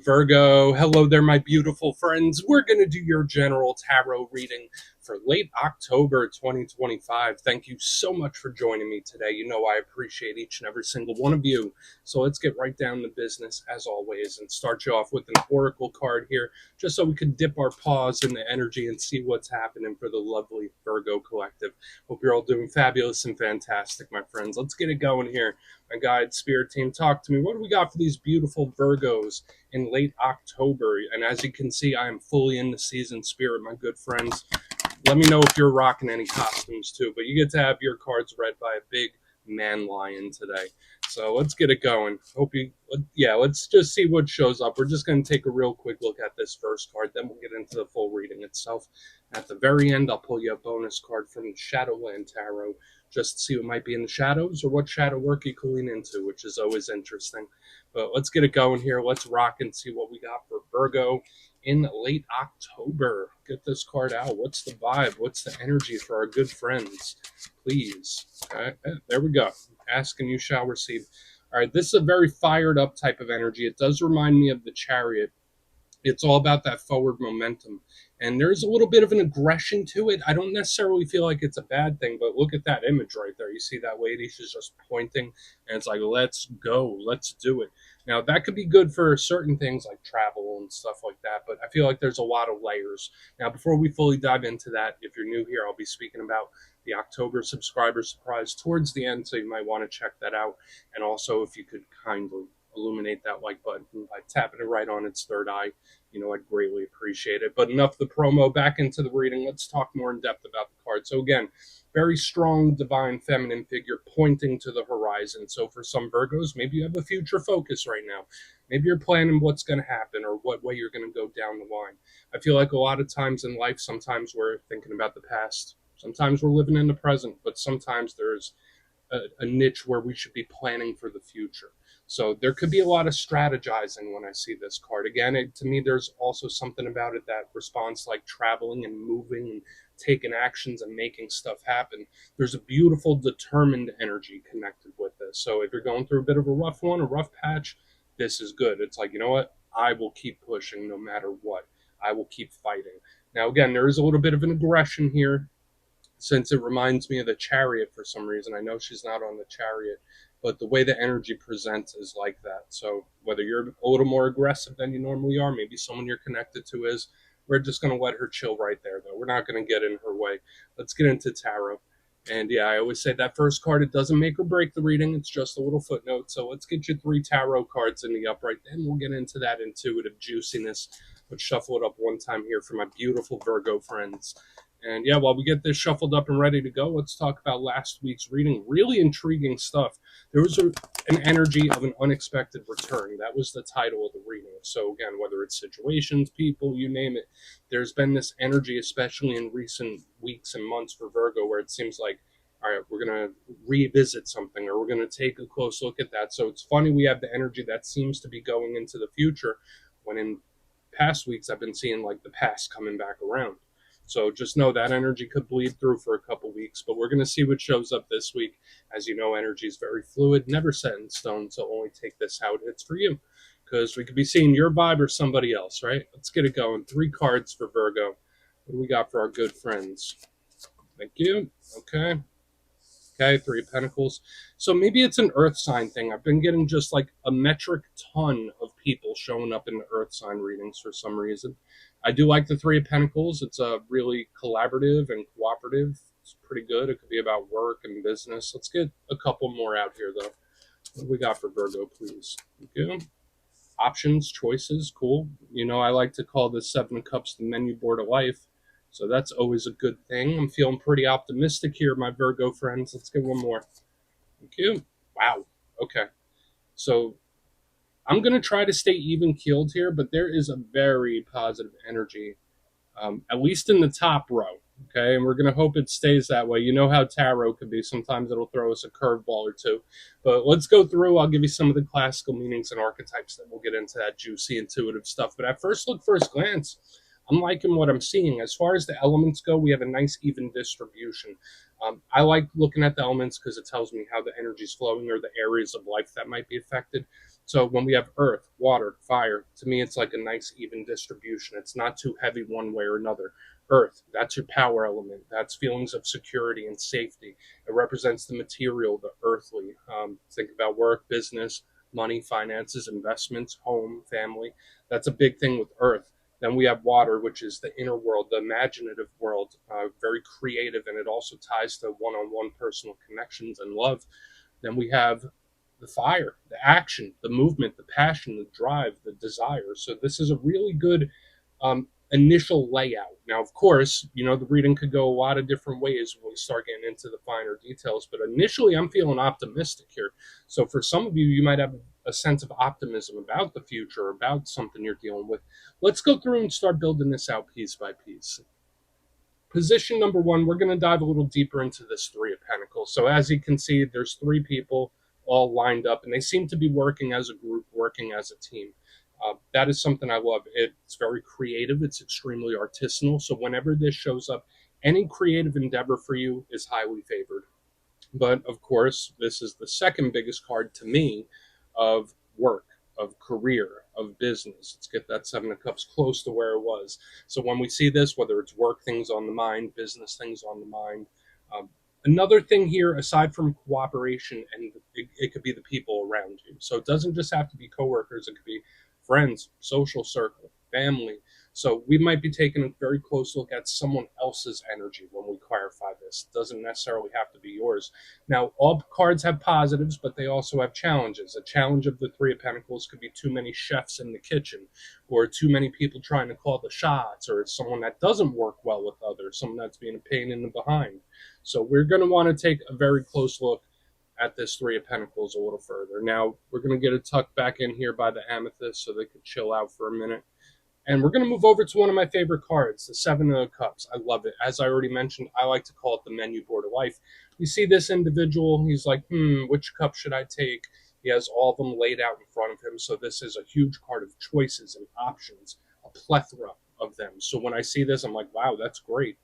Virgo, hello there, my beautiful friends. We're going to do your general tarot reading for late October 2025. Thank you so much for joining me today. You know I appreciate each and every single one of you. So let's get right down to business as always and start you off with an oracle card here, just so we can dip our paws in the energy and see what's happening for the lovely Virgo collective. Hope you're all doing fabulous and fantastic, my friends. Let's get it going here. My guide spirit team, talk to me. What do we got for these beautiful Virgos in late October? And as you can see, I am fully in the season spirit, my good friends. Let me know if you're rocking any costumes too, but you get to have your cards read by a big man lion today. So let's get it going. Let's just see what shows up. We're just going to take a real quick look at this first card, then we'll get into the full reading itself. At the very end, I'll pull you a bonus card from the Shadowland Tarot, just to see what might be in the shadows or what shadow work you can lean into, which is always interesting. But let's get it going here. Let's rock and see what we got for Virgo in late October. Get this card out. What's the vibe? What's the energy for our good friends? Please. Okay, there we go. Ask and you shall receive. All right, this is a very fired up type of energy. It does remind me of the Chariot. It's all about that forward momentum. And there's a little bit of an aggression to it. I don't necessarily feel like it's a bad thing, but look at that image right there. You see that lady? She's just pointing, and it's like, let's go, let's do it. Now, that could be good for certain things like travel and stuff like that, but I feel like there's a lot of layers. Now, before we fully dive into that, if you're new here, I'll be speaking about the October subscriber surprise towards the end, so you might want to check that out. And also, if you could kindly illuminate that like button by tapping it right on its third eye, I'd greatly appreciate it. But enough of the promo, back into the reading. Let's talk more in depth about the card. So again, very strong divine feminine figure pointing to the horizon. So for some Virgos, maybe you have a future focus right now. Maybe you're planning what's going to happen or what way you're going to go down the line. I feel like a lot of times in life, sometimes we're thinking about the past. Sometimes we're living in the present, but sometimes there's a niche where we should be planning for the future. So there could be a lot of strategizing when I see this card. Again, to me, there's also something about it that responds like traveling and moving and taking actions and making stuff happen. There's a beautiful, determined energy connected with this. So if you're going through a bit of a rough one, a rough patch, this is good. It's like, you know what? I will keep pushing no matter what. I will keep fighting. Now, again, there is a little bit of an aggression here, since it reminds me of the Chariot for some reason. I know she's not on the Chariot, but the way the energy presents is like that. So whether you're a little more aggressive than you normally are, maybe someone you're connected to is, we're just going to let her chill right there, though. We're not going to get in her way. Let's get into tarot. And yeah, I always say that first card, it doesn't make or break the reading. It's just a little footnote. So let's get you 3 tarot cards in the upright. Then we'll get into that intuitive juiciness. Let's shuffle it up one time here for my beautiful Virgo friends. And yeah, while we get this shuffled up and ready to go, let's talk about last week's reading. Really intriguing stuff. There was an energy of an unexpected return. That was the title of the reading. So again, whether it's situations, people, you name it, there's been this energy, especially in recent weeks and months for Virgo, where it seems like, all right, we're going to revisit something or we're going to take a close look at that. So it's funny we have the energy that seems to be going into the future, when in past weeks I've been seeing like the past coming back around. So just know that energy could bleed through for a couple weeks, but we're going to see what shows up this week. As you know, energy is very fluid, never set in stone, so only take this how it hits for you, because we could be seeing your vibe or somebody else, right? Let's get it going. 3 cards for Virgo. What do we got for our good friends? Thank you. Okay. Okay, 3 of Pentacles. So maybe it's an earth sign thing. I've been getting just like a metric ton of people showing up in the earth sign readings for some reason. I do like the 3 of Pentacles. It's a really collaborative and cooperative. It's pretty good. It could be about work and business. Let's get a couple more out here, though. What do we got for Virgo, please? Thank you. Options, choices, cool. I like to call the 7 of Cups the menu board of life. So that's always a good thing. I'm feeling pretty optimistic here, my Virgo friends. Let's get one more. Thank you. Wow. Okay. So I'm going to try to stay even-keeled here, but there is a very positive energy, at least in the top row. Okay, and we're going to hope it stays that way. You know how tarot could be. Sometimes it'll throw us a curveball or two. But let's go through. I'll give you some of the classical meanings and archetypes, that we'll get into that juicy, intuitive stuff. But at first glance, I'm liking what I'm seeing. As far as the elements go, we have a nice even distribution. I like looking at the elements because it tells me how the energy is flowing or the areas of life that might be affected. So when we have earth, water, fire, to me it's like a nice even distribution. It's not too heavy one way or another. Earth, that's your power element. That's feelings of security and safety. It represents the material, the earthly. Think about work, business, money, finances, investments, home, family. That's a big thing with earth. Then we have water, which is the inner world, the imaginative world, very creative, and it also ties to one on one personal connections and love. Then we have the fire, the action, the movement, the passion, the drive, the desire. So this is a really good initial layout. Now, of course, the reading could go a lot of different ways when we start getting into the finer details. But initially, I'm feeling optimistic here. So for some of you, you might have a sense of optimism about the future, about something you're dealing with. Let's go through and start building this out piece by piece. Position number one, we're going to dive a little deeper into this Three of Pentacles. So as you can see, there's three people all lined up, and they seem to be working as a group, working as a team. That is something I love. It's very creative. It's extremely artisanal. So whenever this shows up, any creative endeavor for you is highly favored. But of course, this is the second biggest card to me of work, of career, of business. Let's get that Seven of Cups close to where it was. So when we see this, whether it's work things on the mind, business things on the mind, um, another thing here, aside from cooperation, and it could be the people around you. So it doesn't just have to be coworkers, it could be friends, social circle, family. So we might be taking a very close look at someone else's energy when we clarify this. It doesn't necessarily have to be yours. Now, all cards have positives, but they also have challenges. A challenge of the Three of Pentacles could be too many chefs in the kitchen, or too many people trying to call the shots, or it's someone that doesn't work well with others, someone that's being a pain in the behind. So we're going to want to take a very close look at this Three of Pentacles a little further. Now, we're going to get it tucked back in here by the amethyst so they could chill out for a minute. And we're going to move over to one of my favorite cards, the Seven of Cups. I love it. As I already mentioned, I like to call it the menu board of life. You see this individual, he's like, which cup should I take? He has all of them laid out in front of him. So this is a huge card of choices and options, a plethora of them. So when I see this, I'm like, wow, that's great.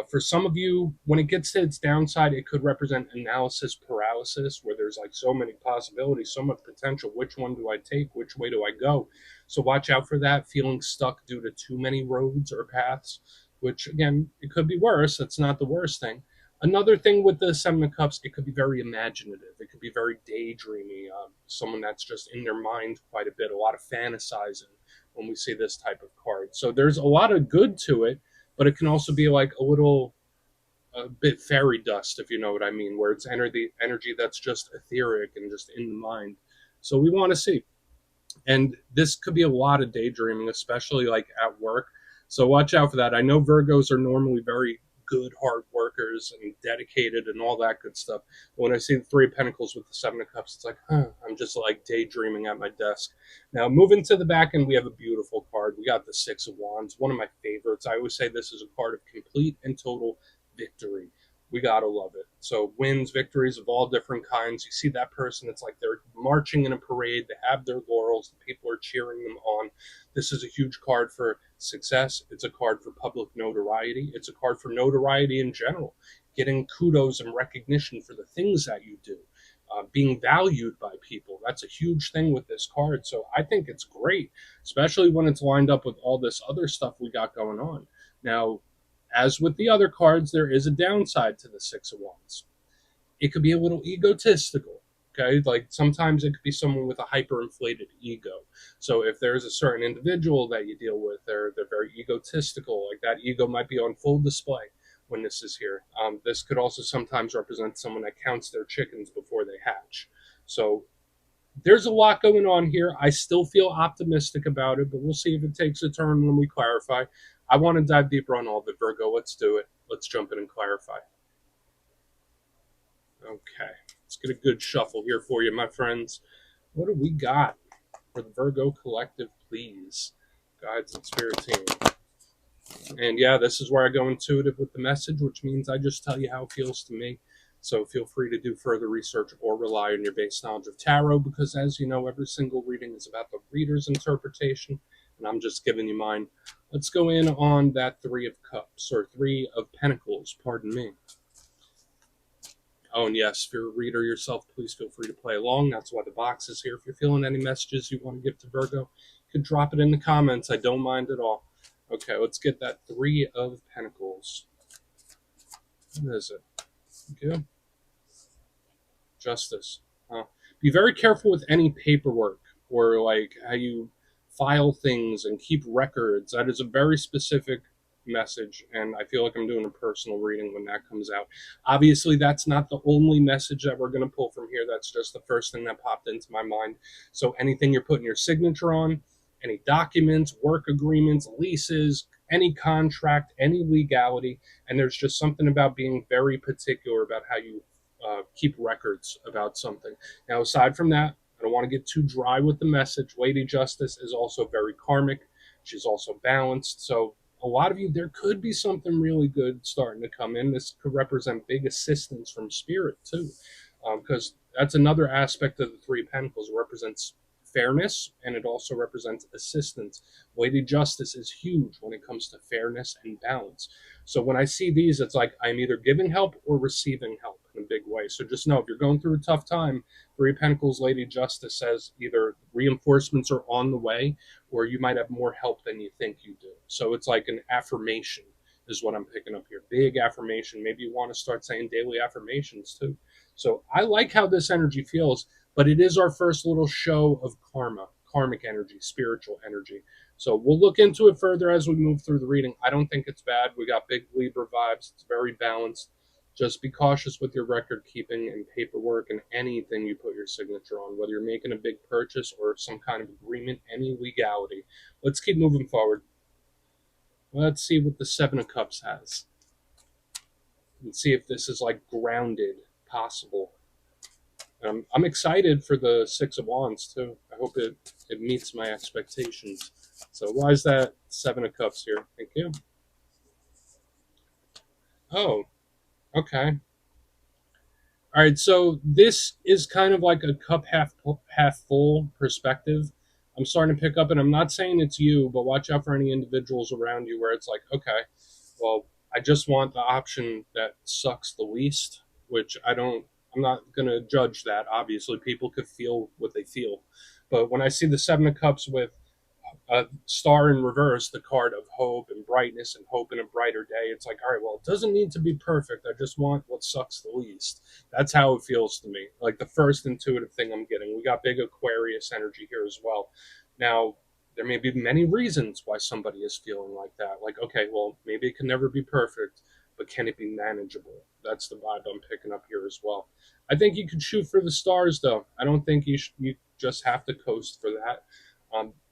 For some of you, when it gets to its downside, it could represent analysis paralysis, where there's like so many possibilities, so much potential. Which one do I take? Which way do I go? So watch out for that, feeling stuck due to too many roads or paths, which again, it could be worse. That's not the worst thing. Another thing with the Seven of Cups, it could be very imaginative. It could be very daydreamy. Someone that's just in their mind quite a bit, a lot of fantasizing when we see this type of card. So there's a lot of good to it, but it can also be like a bit fairy dust, if you know what I mean, where it's energy that's just etheric and just in the mind. So we want to see. And this could be a lot of daydreaming, especially like at work. So watch out for that. I know Virgos are normally very good, hard workers and dedicated and all that good stuff. But when I see the Three of Pentacles with the Seven of Cups, it's like, I'm just like daydreaming at my desk. Now, moving to the back end, we have a beautiful card. We got the Six of Wands, one of my favorites. I always say this is a card of complete and total victory. We gotta love it. So wins, victories of all different kinds. You see that person, it's like they're marching in a parade. They have their laurels. The people are cheering them on. This is a huge card for success. It's a card for public notoriety. It's a card for notoriety in general. Getting kudos and recognition for the things that you do. Being valued by people. That's a huge thing with this card. So I think it's great, especially when it's lined up with all this other stuff we got going on. Now, as with the other cards, there is a downside to the Six of Wands. It could be a little egotistical. Okay, like sometimes it could be someone with a hyperinflated ego. So if there's a certain individual that you deal with, they're very egotistical. Like that ego might be on full display when this is here. This could also sometimes represent someone that counts their chickens before they hatch. So there's a lot going on here. I still feel optimistic about it, but we'll see if it takes a turn when we clarify. I want to dive deeper on all of it, Virgo. Let's do it. Let's jump in and clarify. Okay, let's get a good shuffle here for you, my friends. What do we got for the Virgo Collective, please? Guides and Spirit Team. And yeah, this is where I go intuitive with the message, which means I just tell you how it feels to me. So feel free to do further research or rely on your base knowledge of tarot, because as you know, every single reading is about the reader's interpretation, and I'm just giving you mine. Let's go in on that Three of Cups, or Three of Pentacles, pardon me. Oh, and yes, if you're a reader yourself, please feel free to play along. That's why the box is here. If you're feeling any messages you want to give to Virgo, you can drop it in the comments. I don't mind at all. Okay, let's get that Three of Pentacles. What is it? Good. Justice. Be very careful with any paperwork or like how you file things and keep records. That is a very specific message, and I feel like I'm doing a personal reading when that comes out. Obviously, that's not the only message that we're going to pull from here. That's just the first thing that popped into my mind. So anything you're putting your signature on, any documents, work agreements, leases, any contract, any legality, and there's just something about being very particular about how you keep records about something. Now, aside from that, I don't want to get too dry with the message. Lady Justice is also very karmic. She's also balanced. So, a lot of you, there could be something really good starting to come in. This could represent big assistance from spirit, too, because that's another aspect of the Three of Pentacles. It represents fairness and it also represents assistance. Lady Justice is huge when it comes to fairness and balance. So when I see these, it's like I'm either giving help or receiving help in a big way. So just know if you're going through a tough time, Three of Pentacles, Lady Justice says either reinforcements are on the way or you might have more help than you think you do. So it's like an affirmation is what I'm picking up here. Big affirmation. Maybe you want to start saying daily affirmations too. So I like how this energy feels, but it is our first little show of karma, karmic energy, spiritual energy. So we'll look into it further as we move through the reading. I don't think it's bad. We got big Libra vibes. It's very balanced. Just be cautious with your record keeping and paperwork and anything you put your signature on, whether you're making a big purchase or some kind of agreement, any legality. Let's keep moving forward. Let's see what the Seven of Cups has. Let's see if this is like grounded, possible. I'm excited for the Six of Wands too. I hope it meets my expectations. So why is that Seven of Cups here? Thank you. Oh, okay. All right, so this is kind of like a cup half full perspective. I'm starting to pick up, and I'm not saying it's you, but watch out for any individuals around you where it's like, okay, well, I just want the option that sucks the least, which I'm not going to judge that. Obviously, people could feel what they feel. But when I see the Seven of Cups with a star in reverse, the card of hope and brightness and hope in a brighter day. It's like, all right, well, it doesn't need to be perfect. I just want what sucks the least. That's how it feels to me. Like the first intuitive thing I'm getting. We got big Aquarius energy here as well. Now, there may be many reasons why somebody is feeling like that. Like, okay, well, maybe it can never be perfect, but can it be manageable? That's the vibe I'm picking up here as well. I think you could shoot for the stars, though. I don't think you just have to coast for that.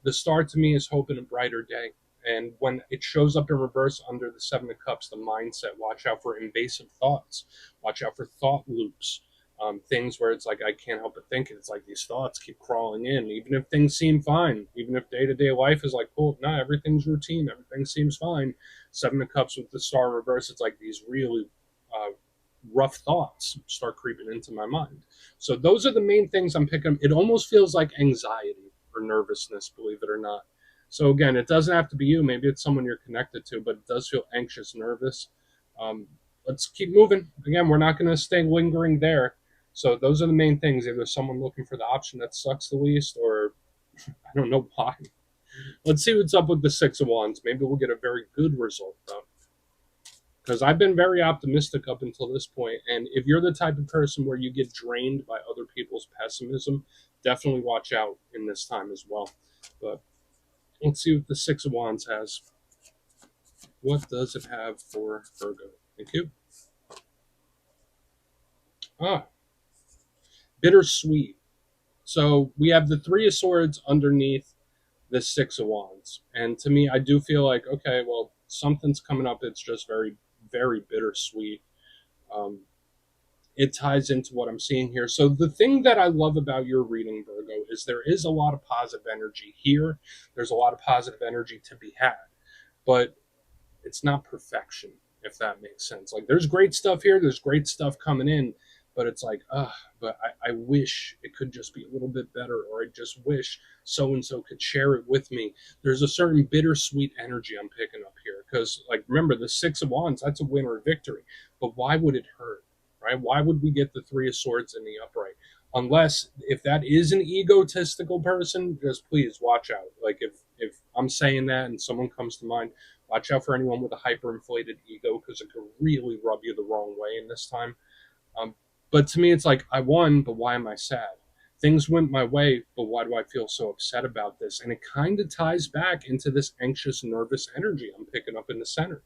The star to me is hope in a brighter day. And when it shows up in reverse under the Seven of Cups, the mindset, watch out for invasive thoughts. Watch out for thought loops. Things where it's like, I can't help but think. It's like these thoughts keep crawling in, even if things seem fine. Even if day-to-day life is like, oh, no, everything's routine. Everything seems fine. Seven of Cups with the star in reverse, it's like these really rough thoughts start creeping into my mind. So those are the main things I'm picking up. It almost feels like anxiety or nervousness, believe it or not. So again, it doesn't have to be you. Maybe it's someone you're connected to, but it does feel anxious, nervous. Um, let's keep moving. Again, we're not going to stay lingering there. So those are the main things. Either someone looking for the option that sucks the least, or I don't know why. Let's see what's up with the Six of Wands. Maybe we'll get a very good result, though. Because I've been very optimistic up until this point. And if you're the type of person where you get drained by other people's pessimism, definitely watch out in this time as well. But let's see what the Six of Wands has. What does it have for Virgo? Thank you. Bittersweet. So we have the Three of Swords underneath the Six of Wands. And to me, I do feel like, okay, well, something's coming up. It's just very, very bittersweet. It ties into what I'm seeing here. So the thing that I love about your reading, Virgo, is there is a lot of positive energy here. There's a lot of positive energy to be had, but it's not perfection, if that makes sense. Like there's great stuff here. There's great stuff coming in, but it's like, but I wish it could just be a little bit better, or I just wish so-and-so could share it with me. There's a certain bittersweet energy I'm picking up here. Because like, remember the Six of Wands, that's a win or a victory, but why would it hurt? right? Why would we get the Three of Swords in the upright? Unless if that is an egotistical person, just please watch out. Like if I'm saying that and someone comes to mind, watch out for anyone with a hyperinflated ego because it could really rub you the wrong way in this time. Um, but to me, it's like I won, but why am I sad? Things went my way, but why do I feel so upset about this? And it kind of ties back into this anxious, nervous energy I'm picking up in the center.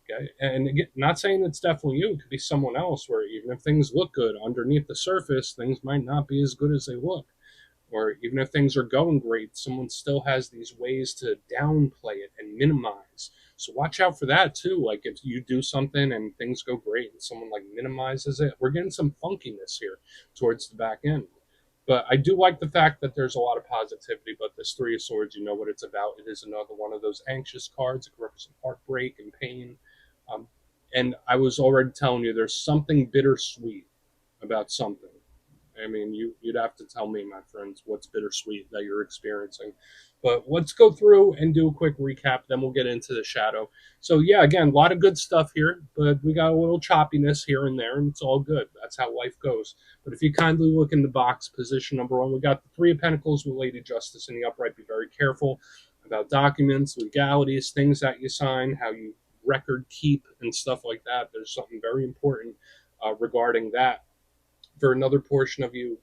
Okay. And again, not saying it's definitely you, it could be someone else where even if things look good underneath the surface, things might not be as good as they look. Or even if things are going great, someone still has these ways to downplay it and minimize. So watch out for that too. Like if you do something and things go great and someone like minimizes it, we're getting some funkiness here towards the back end. But I do like the fact that there's a lot of positivity. But this Three of Swords, you know what it's about. It is another one of those anxious cards. It represents heartbreak and pain. Um, and I was already telling you, there's something bittersweet about something. I mean, you'd have to tell me, my friends, what's bittersweet that you're experiencing. But let's go through and do a quick recap, then we'll get into the shadow. So yeah, again, a lot of good stuff here, but we got a little choppiness here and there, and it's all good. That's how life goes. But if you kindly look in the box, position number one, we got the Three of Pentacles with Lady Justice in the upright. Be very careful about documents, legalities, things that you sign, how you record keep, and stuff like that. There's something very important regarding that. For another portion of you,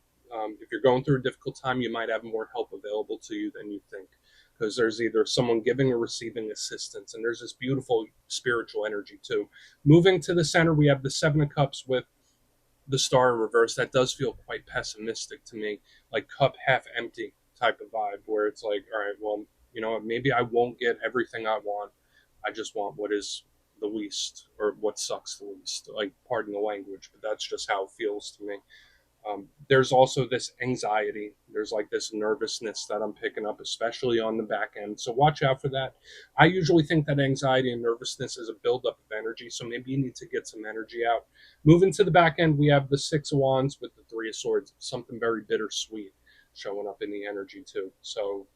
if you're going through a difficult time, you might have more help available to you than you think, because there's either someone giving or receiving assistance, and there's this beautiful spiritual energy too. Moving to the center, we have the Seven of Cups with the Star in reverse. That does feel quite pessimistic to me, like cup half empty type of vibe, where it's like, all right, well, you know, maybe I won't get everything I want. I just want what is the least, or what sucks the least. Like, pardon the language, but that's just how it feels to me. There's also this anxiety. There's like this nervousness that I'm picking up, especially on the back end. So watch out for that. I usually think that anxiety and nervousness is a buildup of energy. So maybe you need to get some energy out. Moving to the back end, we have the Six of Wands with the Three of Swords. Something very bittersweet showing up in the energy too. So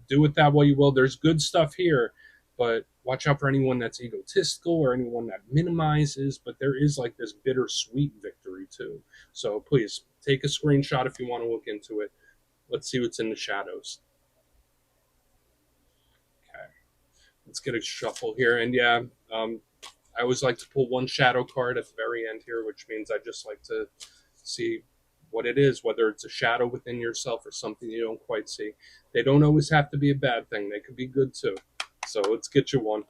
do with that what you will. There's good stuff here, but watch out for anyone that's egotistical or anyone that minimizes. But there is like this bittersweet victory too. So please take a screenshot if you want to look into it. Let's see what's in the shadows. Okay, let's get a shuffle here. And yeah, I always like to pull one shadow card at the very end here, which means I just like to see what it is, whether it's a shadow within yourself or something you don't quite see. They don't always have to be a bad thing. They could be good too. So let's get you one.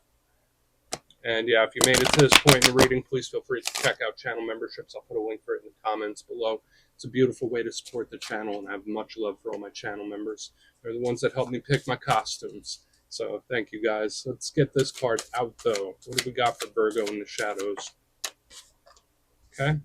And yeah, if you made it to this point in the reading, please feel free to check out channel memberships. I'll put a link for it in the comments below. It's a beautiful way to support the channel, and I have much love for all my channel members. They're the ones that help me pick my costumes. So thank you guys. Let's get this card out though. What do we got for Virgo in the shadows? Okay.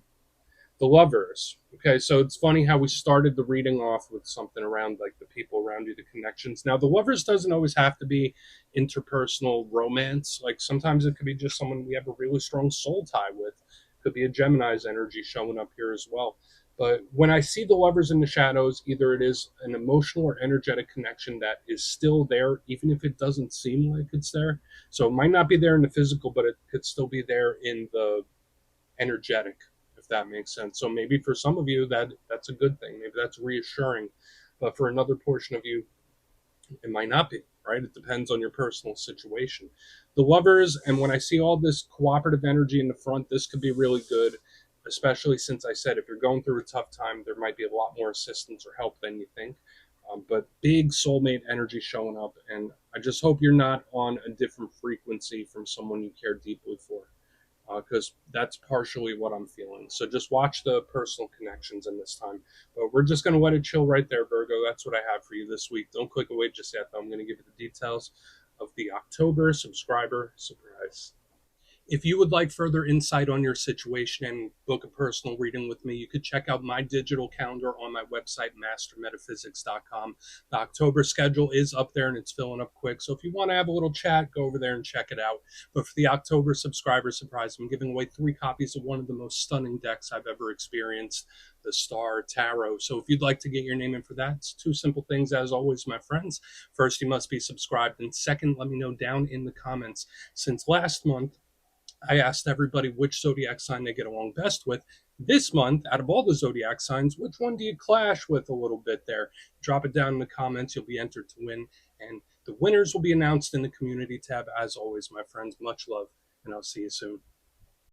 The Lovers. Okay, so it's funny how we started the reading off with something around like the people around you, the connections. Now, the Lovers doesn't always have to be interpersonal romance. Like sometimes it could be just someone we have a really strong soul tie with. Could be a Gemini's energy showing up here as well. But when I see the Lovers in the shadows, either it is an emotional or energetic connection that is still there, even if it doesn't seem like it's there. So it might not be there in the physical, but it could still be there in the energetic, if that makes sense. So maybe for some of you that's a good thing. Maybe that's reassuring. But for another portion of you, it might not be, right? It depends on your personal situation. The Lovers, and when I see all this cooperative energy in the front, this could be really good, especially since I said if you're going through a tough time, there might be a lot more assistance or help than you think. But big soulmate energy showing up, and I just hope you're not on a different frequency from someone you care deeply for, because that's partially what I'm feeling. So just watch the personal connections in this time. But we're just going to let it chill right there, Virgo. That's what I have for you this week. Don't click away just yet, though. I'm going to give you the details of the October subscriber surprise. If you would like further insight on your situation and book a personal reading with me, you could check out my digital calendar on my website, mastermetaphysics.com. The October schedule is up there and it's filling up quick. So if you want to have a little chat, go over there and check it out. But for the October subscriber surprise, I'm giving away 3 copies of one of the most stunning decks I've ever experienced, the Star Tarot. So if you'd like to get your name in for that, it's 2 simple things as always, my friends. First, you must be subscribed. And second, let me know down in the comments. Since last month, I asked everybody which zodiac sign they get along best with. This month, out of all the zodiac signs, which one do you clash with a little bit there? Drop it down in the comments. You'll be entered to win. And the winners will be announced in the community tab. As always, my friends, much love, and I'll see you soon.